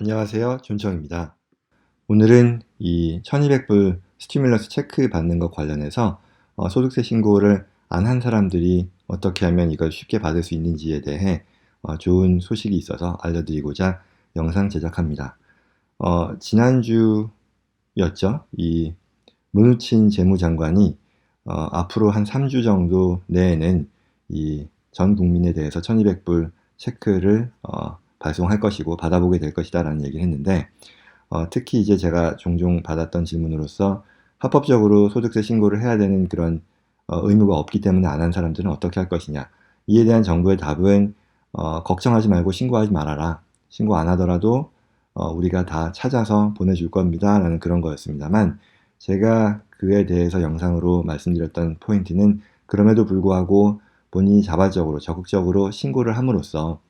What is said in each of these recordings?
안녕하세요. 존청입니다. 오늘은 이 1200불 스티뮬러스 체크 받는 것 관련해서 소득세 신고를 안 한 사람들이 어떻게 하면 이걸 쉽게 받을 수 있는지에 대해 좋은 소식이 있어서 알려드리고자 영상 제작합니다. 지난주였죠. 이 문우친 재무장관이 앞으로 한 3주 정도 내에는 이 전 국민에 대해서 1200불 체크를 발송할 것이고 받아보게 될 것이다 라는 얘기를 했는데 특히 이제 제가 종종 받았던 질문으로서 합법적으로 소득세 신고를 해야 되는 그런 의무가 없기 때문에 안 한 사람들은 어떻게 할 것이냐. 이에 대한 정부의 답은 걱정하지 말고 신고하지 말아라. 신고 안 하더라도 우리가 다 찾아서 보내줄 겁니다. 라는 그런 거였습니다만 제가 그에 대해서 영상으로 말씀드렸던 포인트는 그럼에도 불구하고 본인이 자발적으로 적극적으로 신고를 함으로써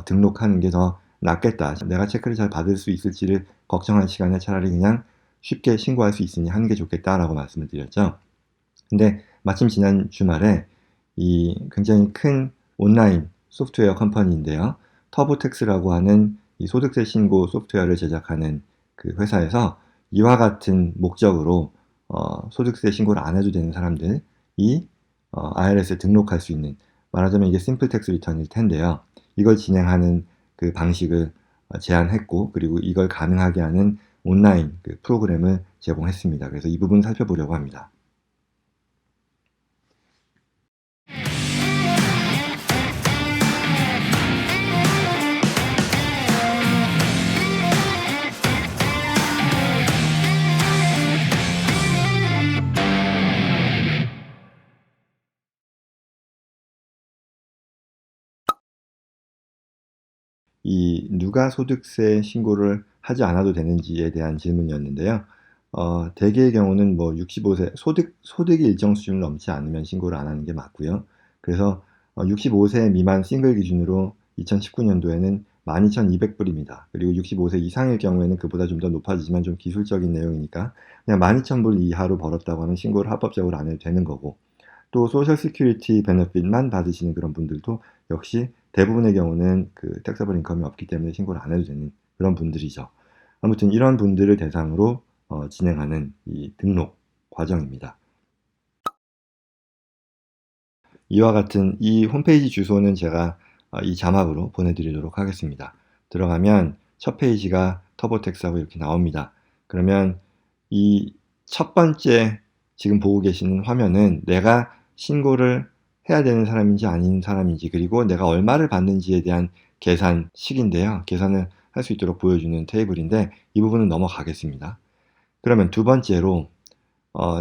등록하는 게 더 낫겠다. 내가 체크를 잘 받을 수 있을지를 걱정할 시간에 차라리 그냥 쉽게 신고할 수 있으니 하는 게 좋겠다라고 말씀을 드렸죠. 근데 마침 지난 주말에 이 굉장히 큰 온라인 소프트웨어 컴퍼니인데요. 터보텍스라고 하는 이 소득세 신고 소프트웨어를 제작하는 그 회사에서 이와 같은 목적으로 소득세 신고를 안 해도 되는 사람들이 IRS에 등록할 수 있는, 말하자면 이게 심플 텍스 리턴일 텐데요. 이걸 진행하는 그 방식을 제안했고, 그리고 이걸 가능하게 하는 온라인 그 프로그램을 제공했습니다. 그래서 이 부분 살펴보려고 합니다. 이 누가 소득세 신고를 하지 않아도 되는지에 대한 질문이었는데요. 대개의 경우는 뭐 65세 소득이 일정 수준을 넘지 않으면 신고를 안 하는 게 맞고요. 그래서 65세 미만 싱글 기준으로 2019년도에는 12,200불입니다. 그리고 65세 이상의 경우에는 그보다 좀 더 높아지지만 좀 기술적인 내용이니까 그냥 12,000불 이하로 벌었다고 하면 신고를 합법적으로 안 해도 되는 거고, 또 소셜 시큐리티 베너핏만 받으시는 그런 분들도 역시 대부분의 경우는 그 텍서블 인컴이 없기 때문에 신고를 안 해도 되는 그런 분들이죠. 아무튼 이런 분들을 대상으로 진행하는 이 등록 과정입니다. 이와 같은 이 홈페이지 주소는 제가 이 자막으로 보내드리도록 하겠습니다. 들어가면 첫 페이지가 터보텍스하고 이렇게 나옵니다. 그러면 이 첫 번째 지금 보고 계시는 화면은 내가 신고를 해야 되는 사람인지 아닌 사람인지, 그리고 내가 얼마를 받는지에 대한 계산식인데요. 계산을 할 수 있도록 보여주는 테이블인데 이 부분은 넘어가겠습니다. 그러면 두 번째로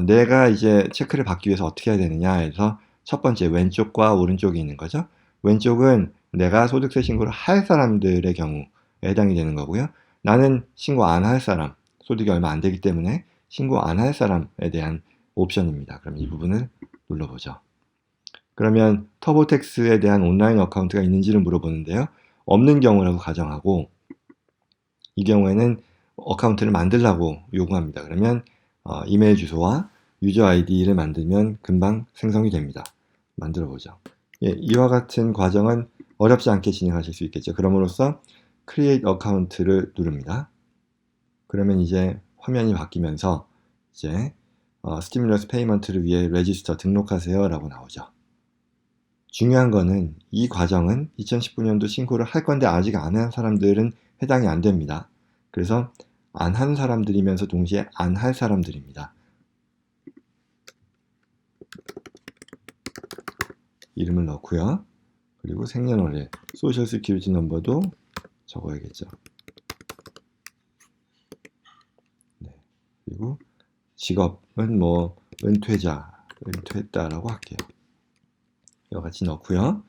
내가 이제 체크를 받기 위해서 어떻게 해야 되느냐 해서 첫 번째 왼쪽과 오른쪽이 있는 거죠. 왼쪽은 내가 소득세 신고를 할 사람들의 경우에 해당이 되는 거고요. 나는 신고 안 할 사람, 소득이 얼마 안 되기 때문에 신고 안 할 사람에 대한 옵션입니다. 그럼 이 부분을 눌러보죠. 그러면 터보텍스에 대한 온라인 어카운트가 있는지를 물어보는데요. 없는 경우라고 가정하고 이 경우에는 어카운트를 만들라고 요구합니다. 그러면 이메일 주소와 유저 아이디를 만들면 금방 생성이 됩니다. 만들어 보죠. 예, 이와 같은 과정은 어렵지 않게 진행하실 수 있겠죠. 그럼으로써 Create 어카운트를 누릅니다. 그러면 이제 화면이 바뀌면서 이제 스티뮬러스 페이먼트를 위해 레지스터 등록하세요 라고 나오죠. 중요한 거는 이 과정은 2019년도 신고를 할 건데 아직 안 한 사람들은 해당이 안 됩니다. 그래서 안 한 사람들이면서 동시에 안 할 사람들입니다. 이름을 넣고요. 그리고 생년월일, 소셜 시큐리티 넘버도 적어야겠죠. 네. 그리고 직업은 뭐 은퇴자라고 할게요. 이와 같이 넣고요.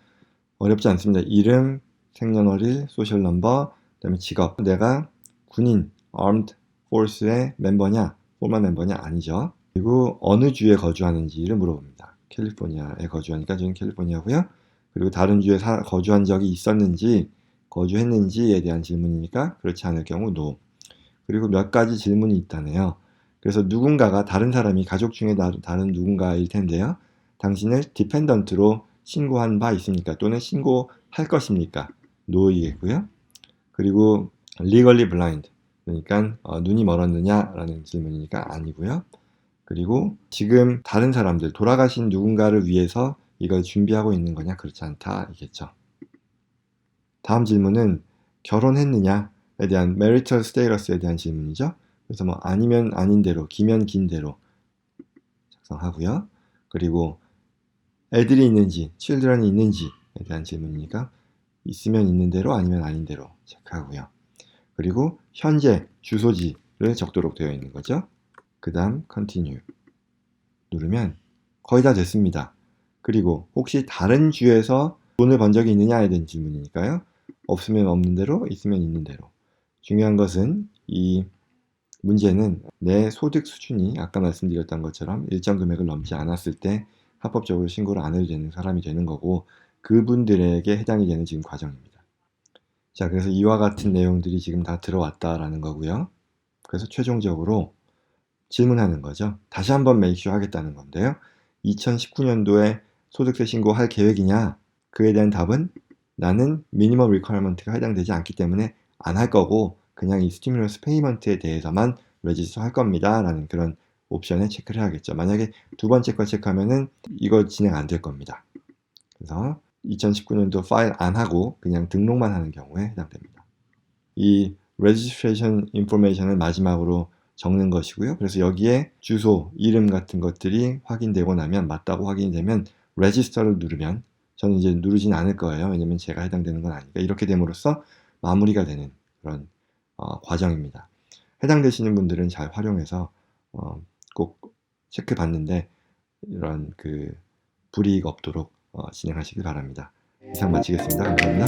어렵지 않습니다. 이름, 생년월일, 소셜 넘버, 그다음에 직업. 내가 군인, Armed Force의 멤버냐, 포멀 멤버냐 아니죠. 그리고 어느 주에 거주하는지를 물어봅니다. 캘리포니아에 거주하니까 저는 캘리포니아고요. 그리고 다른 주에 거주한 적이 있었는지, 거주했는지에 대한 질문이니까 그렇지 않을 경우 NO. 그리고 몇 가지 질문이 있다네요. 그래서 누군가가, 다른 사람이 가족 중에 다른 누군가일 텐데요. 당신을 디펜던트로 신고한 바 있습니까? 또는 신고할 것입니까? NO이겠고요. 그리고 legally blind. 그러니까 눈이 멀었느냐라는 질문이니까 아니고요. 그리고 지금 다른 사람들, 돌아가신 누군가를 위해서 이걸 준비하고 있는 거냐? 그렇지 않다이겠죠. 다음 질문은 결혼했느냐에 대한 marital status에 대한 질문이죠. 그래서 뭐 아니면 아닌 대로, 기면 긴 대로 작성하고요. 그리고 애들이 있는지, children이 있는지에 대한 질문이니까 있으면 있는 대로, 아니면 아닌 대로 체크하고요. 그리고 현재 주소지를 적도록 되어 있는 거죠. 그 다음 continue 누르면 거의 다 됐습니다. 그리고 혹시 다른 주에서 돈을 번 적이 있느냐에 대한 질문이니까요. 없으면 없는 대로, 있으면 있는 대로. 중요한 것은 이 문제는 내 소득 수준이 아까 말씀드렸던 것처럼 일정 금액을 넘지 않았을 때 합법적으로 신고를 안 해도 되는 사람이 되는 거고, 그분들에게 해당이 되는 지금 과정입니다. 자, 그래서 이와 같은 내용들이 지금 다 들어왔다라는 거고요. 그래서 최종적으로 질문하는 거죠. 다시 한번 메이큐어 하겠다는 건데요. 2019년도에 소득세 신고할 계획이냐? 그에 대한 답은 나는 미니멈 리퀘어먼트가 해당되지 않기 때문에 안 할 거고 그냥 이 스티뮬러스 페이먼트에 대해서만 레지스터 할 겁니다. 라는 그런 옵션에 체크를 해야겠죠. 만약에 두 번째 거 체크하면은 이거 진행 안 될 겁니다. 그래서 2019년도 파일 안 하고 그냥 등록만 하는 경우에 해당됩니다. 이 registration information을 마지막으로 적는 것이고요. 그래서 여기에 주소, 이름 같은 것들이 확인되고 나면, 맞다고 확인이 되면 register를 누르면, 저는 이제 누르진 않을 거예요. 왜냐면 제가 해당되는 건 아니니까. 이렇게 됨으로써 마무리가 되는 그런 과정입니다. 해당되시는 분들은 잘 활용해서 꼭 체크 받는데 이런 그 불이익 없도록 진행하시길 바랍니다. 이상 마치겠습니다. 감사합니다.